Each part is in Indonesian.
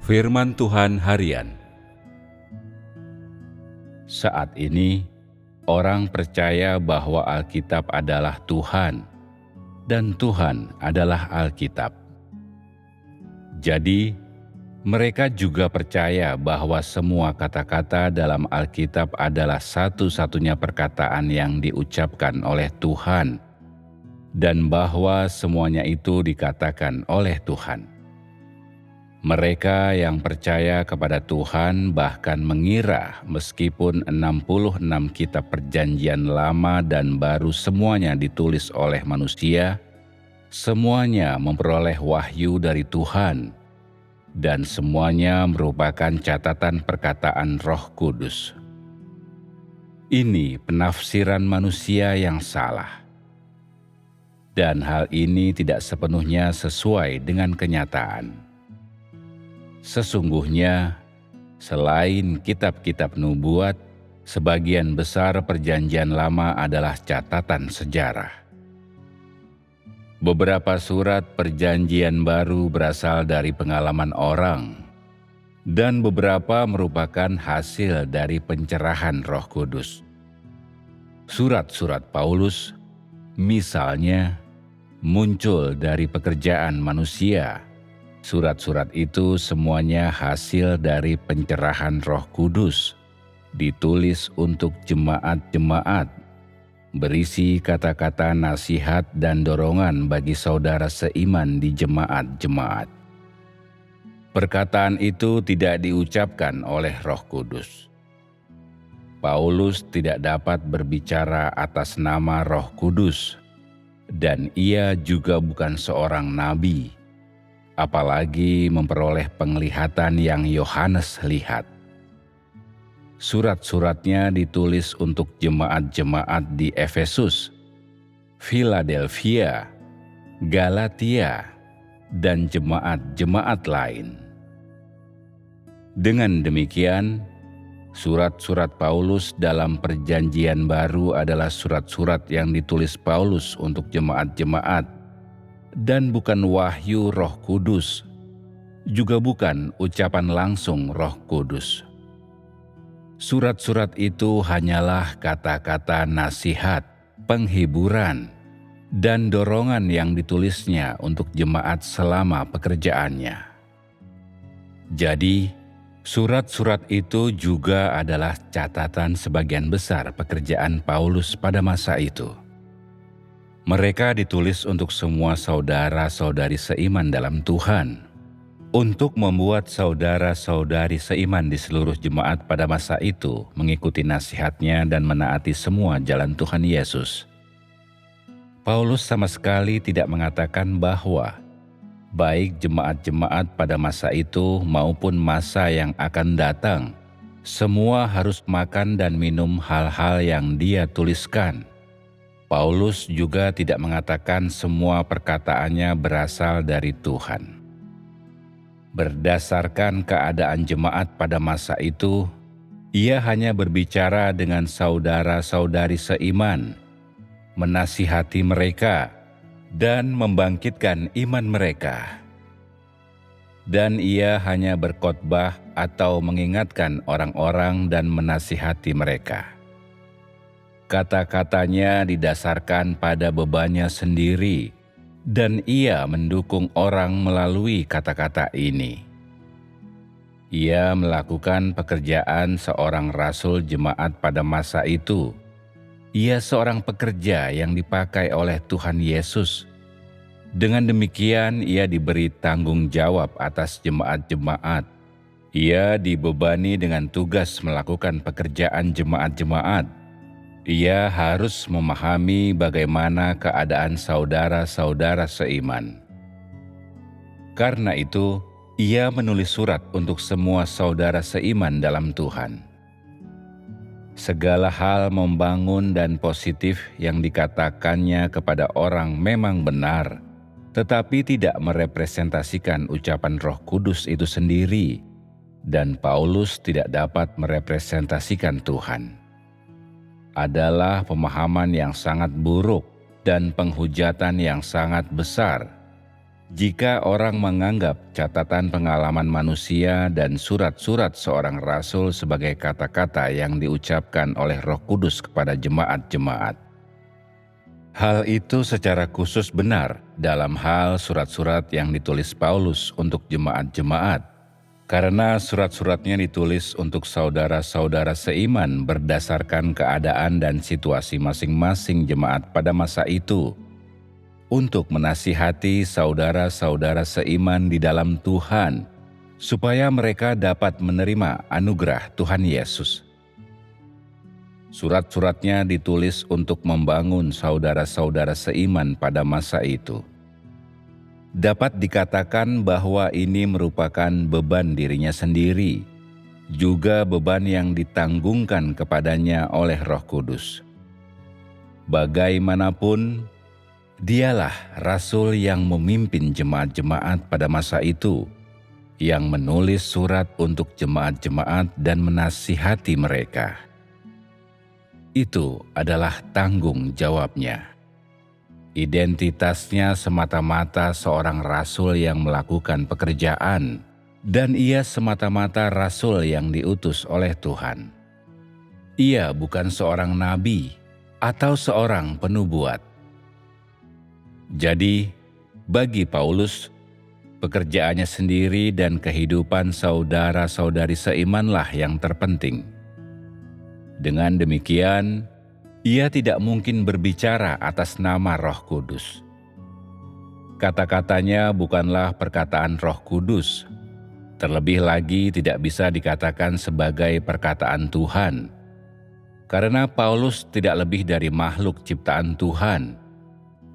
Firman Tuhan Harian. Saat ini, orang percaya bahwa Alkitab adalah Tuhan, dan Tuhan adalah Alkitab. Jadi, mereka juga percaya bahwa semua kata-kata dalam Alkitab adalah satu-satunya perkataan yang diucapkan oleh Tuhan, dan bahwa semuanya itu dikatakan oleh Tuhan. Mereka yang percaya kepada Tuhan bahkan mengira meskipun 66 kitab perjanjian lama dan baru semuanya ditulis oleh manusia, semuanya memperoleh wahyu dari Tuhan, dan semuanya merupakan catatan perkataan Roh Kudus. Ini penafsiran manusia yang salah. Dan hal ini tidak sepenuhnya sesuai dengan kenyataan. Sesungguhnya, selain kitab-kitab nubuat, sebagian besar perjanjian lama adalah catatan sejarah. Beberapa surat perjanjian baru berasal dari pengalaman orang, dan beberapa merupakan hasil dari pencerahan Roh Kudus. Surat-surat Paulus, misalnya, muncul dari pekerjaan manusia. Surat-surat itu semuanya hasil dari pencerahan Roh Kudus, ditulis untuk jemaat-jemaat, berisi kata-kata nasihat dan dorongan bagi saudara seiman di jemaat-jemaat. Perkataan itu tidak diucapkan oleh Roh Kudus. Paulus tidak dapat berbicara atas nama Roh Kudus, dan ia juga bukan seorang nabi, apalagi memperoleh penglihatan yang Yohanes lihat. Surat-suratnya ditulis untuk jemaat-jemaat di Efesus, Philadelphia, Galatia, dan jemaat-jemaat lain. Dengan demikian, surat-surat Paulus dalam Perjanjian Baru adalah surat-surat yang ditulis Paulus untuk jemaat-jemaat, dan bukan wahyu Roh Kudus, juga bukan ucapan langsung Roh Kudus. Surat-surat itu hanyalah kata-kata nasihat, penghiburan, dan dorongan yang ditulisnya untuk jemaat selama pekerjaannya. Jadi, surat-surat itu juga adalah catatan sebagian besar pekerjaan Paulus pada masa itu. Mereka ditulis untuk semua saudara-saudari seiman dalam Tuhan, untuk membuat saudara-saudari seiman di seluruh jemaat pada masa itu mengikuti nasihatnya dan menaati semua jalan Tuhan Yesus. Paulus sama sekali tidak mengatakan bahwa baik jemaat-jemaat pada masa itu maupun masa yang akan datang, semua harus makan dan minum hal-hal yang dia tuliskan. Paulus juga tidak mengatakan semua perkataannya berasal dari Tuhan. Berdasarkan keadaan jemaat pada masa itu, ia hanya berbicara dengan saudara-saudari seiman, menasihati mereka, dan membangkitkan iman mereka. Dan ia hanya berkhotbah atau mengingatkan orang-orang dan menasihati mereka. Kata-katanya didasarkan pada bebannya sendiri, dan ia mendukung orang melalui kata-kata ini. Ia melakukan pekerjaan seorang rasul jemaat pada masa itu. Ia seorang pekerja yang dipakai oleh Tuhan Yesus. Dengan demikian, ia diberi tanggung jawab atas jemaat-jemaat. Ia dibebani dengan tugas melakukan pekerjaan jemaat-jemaat. Ia harus memahami bagaimana keadaan saudara-saudara seiman. Karena itu, ia menulis surat untuk semua saudara seiman dalam Tuhan. Segala hal membangun dan positif yang dikatakannya kepada orang memang benar, tetapi tidak merepresentasikan ucapan Roh Kudus itu sendiri, dan Paulus tidak dapat merepresentasikan Tuhan. Adalah pemahaman yang sangat buruk dan penghujatan yang sangat besar. Jika orang menganggap catatan pengalaman manusia dan surat-surat seorang rasul sebagai kata-kata yang diucapkan oleh Roh Kudus kepada jemaat-jemaat, hal itu secara khusus benar dalam hal surat-surat yang ditulis Paulus untuk jemaat-jemaat, karena surat-suratnya ditulis untuk saudara-saudara seiman berdasarkan keadaan dan situasi masing-masing jemaat pada masa itu, untuk menasihati saudara-saudara seiman di dalam Tuhan, supaya mereka dapat menerima anugerah Tuhan Yesus. Surat-suratnya ditulis untuk membangun saudara-saudara seiman pada masa itu. Dapat dikatakan bahwa ini merupakan beban dirinya sendiri, juga beban yang ditanggungkan kepadanya oleh Roh Kudus. Bagaimanapun, dialah rasul yang memimpin jemaat-jemaat pada masa itu, yang menulis surat untuk jemaat-jemaat dan menasihati mereka. Itu adalah tanggung jawabnya. Identitasnya semata-mata seorang rasul yang melakukan pekerjaan, dan ia semata-mata rasul yang diutus oleh Tuhan. Ia bukan seorang nabi atau seorang penubuat. Jadi, bagi Paulus, pekerjaannya sendiri dan kehidupan saudara-saudari seimanlah yang terpenting. Dengan demikian, ia tidak mungkin berbicara atas nama Roh Kudus. Kata-katanya bukanlah perkataan Roh Kudus, terlebih lagi tidak bisa dikatakan sebagai perkataan Tuhan, karena Paulus tidak lebih dari makhluk ciptaan Tuhan,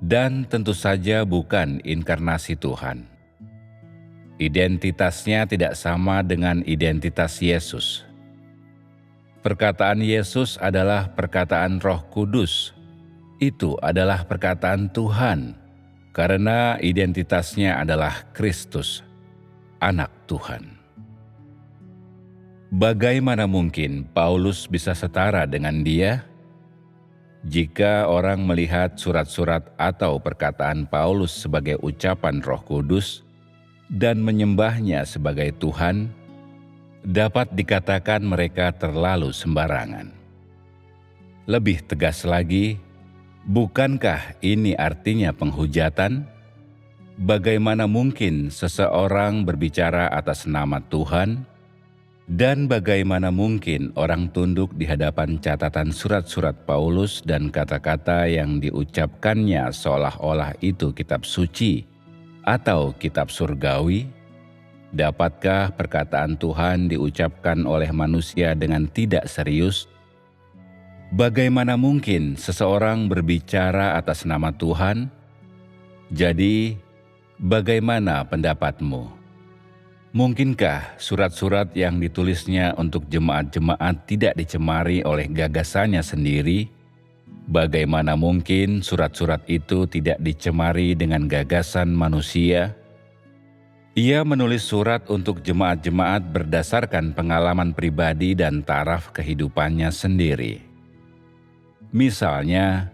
dan tentu saja bukan inkarnasi Tuhan. Identitasnya tidak sama dengan identitas Yesus. Perkataan Yesus adalah perkataan Roh Kudus. Itu adalah perkataan Tuhan, karena identitasnya adalah Kristus, Anak Tuhan. Bagaimana mungkin Paulus bisa setara dengan Dia? Jika orang melihat surat-surat atau perkataan Paulus sebagai ucapan Roh Kudus dan menyembahnya sebagai Tuhan, dapat dikatakan mereka terlalu sembarangan. Lebih tegas lagi, bukankah ini artinya penghujatan? Bagaimana mungkin seseorang berbicara atas nama Tuhan? Dan bagaimana mungkin orang tunduk di hadapan catatan surat-surat Paulus dan kata-kata yang diucapkannya seolah-olah itu kitab suci atau kitab surgawi? Dapatkah perkataan Tuhan diucapkan oleh manusia dengan tidak serius? Bagaimana mungkin seseorang berbicara atas nama Tuhan? Jadi, bagaimana pendapatmu? Mungkinkah surat-surat yang ditulisnya untuk jemaat-jemaat tidak dicemari oleh gagasannya sendiri? Bagaimana mungkin surat-surat itu tidak dicemari dengan gagasan manusia? Ia menulis surat untuk jemaat-jemaat berdasarkan pengalaman pribadi dan taraf kehidupannya sendiri. Misalnya,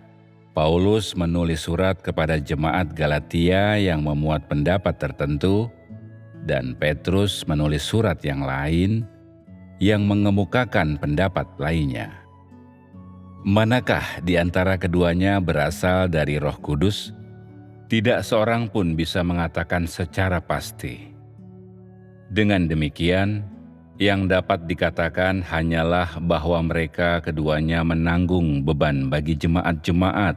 Paulus menulis surat kepada jemaat Galatia yang memuat pendapat tertentu, dan Petrus menulis surat yang lain yang mengemukakan pendapat lainnya. Manakah di antara keduanya berasal dari Roh Kudus? Tidak seorang pun bisa mengatakan secara pasti. Dengan demikian, yang dapat dikatakan hanyalah bahwa mereka keduanya menanggung beban bagi jemaat-jemaat,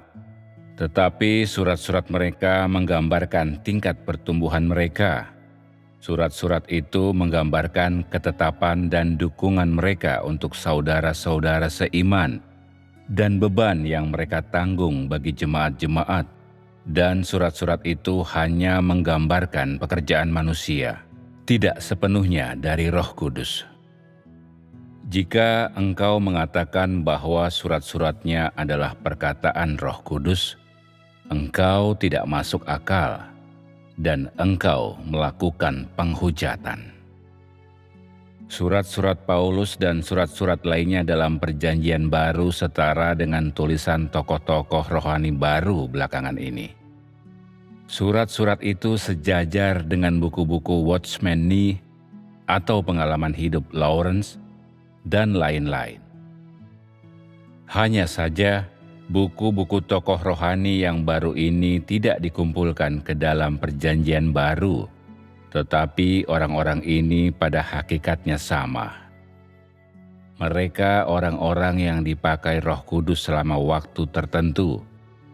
tetapi surat-surat mereka menggambarkan tingkat pertumbuhan mereka. Surat-surat itu menggambarkan ketetapan dan dukungan mereka untuk saudara-saudara seiman dan beban yang mereka tanggung bagi jemaat-jemaat, dan surat-surat itu hanya menggambarkan pekerjaan manusia, tidak sepenuhnya dari Roh Kudus. Jika engkau mengatakan bahwa surat-suratnya adalah perkataan Roh Kudus, engkau tidak masuk akal, dan engkau melakukan penghujatan. Surat-surat Paulus dan surat-surat lainnya dalam Perjanjian Baru setara dengan tulisan tokoh-tokoh rohani baru belakangan ini. Surat-surat itu sejajar dengan buku-buku Watchman Nee atau pengalaman hidup Lawrence, dan lain-lain. Hanya saja, buku-buku tokoh rohani yang baru ini tidak dikumpulkan ke dalam Perjanjian Baru, tetapi orang-orang ini pada hakikatnya sama. Mereka orang-orang yang dipakai Roh Kudus selama waktu tertentu,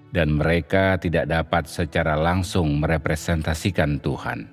dan mereka tidak dapat secara langsung merepresentasikan Tuhan.